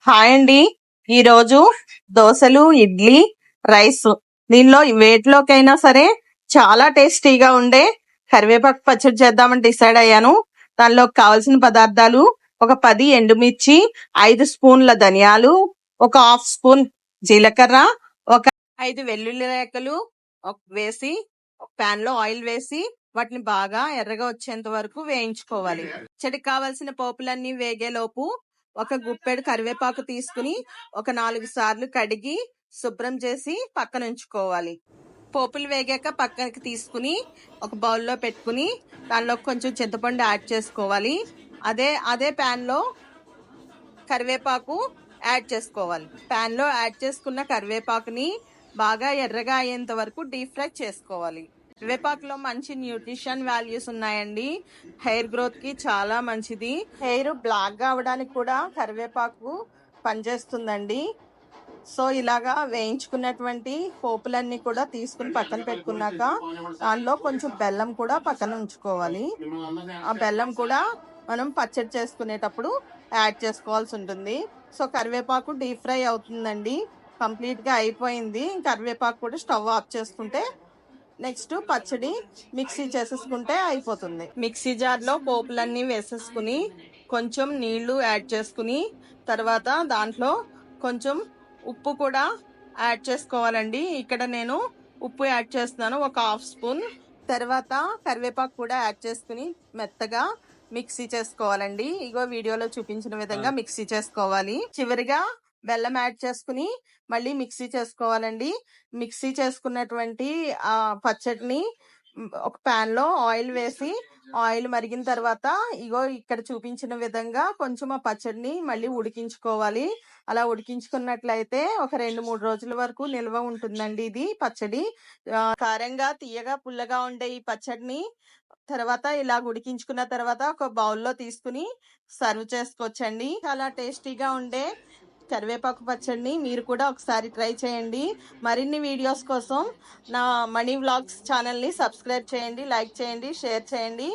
Hi అండి. ఈరోజు దోశలు, ఇడ్లీ, రైస్ దీనిలో వేటిలోకైనా సరే చాలా టేస్టీగా ఉండే కరివేపాకు పచ్చడి చేద్దామని డిసైడ్ అయ్యాను. దానిలో కావాల్సిన పదార్థాలు ఒక 10 ఎండుమిర్చి, 5 స్పూన్ల ధనియాలు, ఒక హాఫ్ స్పూన్ జీలకర్ర, ఒక 5 వెల్లుల్లి రేఖలు వేసి పాన్ లో ఆయిల్ వేసి వాటిని బాగా ఎర్రగా వచ్చేంత వరకు వేయించుకోవాలి. పచ్చడికి కావాల్సిన పోపులన్నీ వేగేలోపు ఒక గుప్పెడు కరివేపాకు తీసుకుని ఒక 4 సార్లు కడిగి శుభ్రం చేసి పక్కన ఉంచుకోవాలి. పోపులు వేగాక పక్కకి తీసుకుని ఒక బౌల్లో పెట్టుకుని దానిలో కొంచెం చింతపండు యాడ్ చేసుకోవాలి. అదే ప్యాన్ లో కరివేపాకు యాడ్ చేసుకోవాలి. ప్యాన్ లో యాడ్ చేసుకున్న కరివేపాకుని బాగా ఎర్రగా అయ్యేంత వరకు డీప్ ఫ్రై చేసుకోవాలి. కరివేపాకులో మంచి న్యూట్రిషన్ వాల్యూస్ ఉన్నాయండి. హెయిర్ గ్రోత్ కి చాలా మంచిది. హెయిర్ బ్లాక్ గా అవడానికి కూడా కరివేపాకు పనిచేస్తుందండి. సో ఇలాగా వేయించుకున్నటువంటి పోపులన్నీ కూడా తీసుకుని పక్కన పెట్టుకున్నాక దానిలో కొంచెం బెల్లం కూడా పక్కన ఉంచుకోవాలి. ఆ బెల్లం కూడా మనం పచ్చడి చేసుకునేటప్పుడు యాడ్ చేసుకోవాల్సి ఉంటుంది. సో కరివేపాకు డీప్ ఫ్రై అవుతుందండి. కంప్లీట్ గా అయిపోయింది. కరివేపాకు కూడా స్టవ్ ఆఫ్ చేసుకుంటే నెక్స్ట్ పచ్చడి మిక్సీ చేసేసుకుంటే అయిపోతుంది. మిక్సీ జార్ లో పోపులన్నీ వేసేసుకుని కొంచెం నీళ్లు యాడ్ చేసుకుని తర్వాత దాంట్లో కొంచెం ఉప్పు కూడా యాడ్ చేసుకోవాలండి. ఇక్కడ నేను ఉప్పు యాడ్ చేస్తున్నాను, ఒక హాఫ్ స్పూన్. తర్వాత కరివేపాకు కూడా యాడ్ చేసుకుని మెత్తగా మిక్సీ చేసుకోవాలండి. ఇగో వీడియోలో చూపించిన విధంగా మిక్సీ చేసుకోవాలి. చివరిగా బెల్లం యాడ్ చేసుకుని మళ్ళీ మిక్సీ చేసుకోవాలండి. మిక్సీ చేసుకున్నటువంటి ఆ పచ్చడిని ఒక పాన్ లో ఆయిల్ వేసి ఆయిల్ మరిగిన తర్వాత ఇగో ఇక్కడ చూపించిన విధంగా కొంచెం ఆ పచ్చడిని మళ్ళీ ఉడికించుకోవాలి. అలా ఉడికించుకున్నట్లయితే ఒక 2-3 రోజుల వరకు నిల్వ ఉంటుందండి. ఇది పచ్చడి కారంగా, తీయగా, పుల్లగా ఉండే ఈ పచ్చడిని తర్వాత ఇలా ఉడికించుకున్న తర్వాత ఒక బౌల్లో తీసుకుని సర్వ్ చేసుకోవచ్చండి. చాలా టేస్టీగా ఉండే కరివేపాకు పచ్చడిని మీరు కూడా ఒకసారి ట్రై చేయండి. మరిన్ని వీడియోస్ కోసం నా మనీ వ్లాగ్స్ ఛానల్ని సబ్స్క్రైబ్ చేయండి, లైక్ చేయండి, షేర్ చేయండి.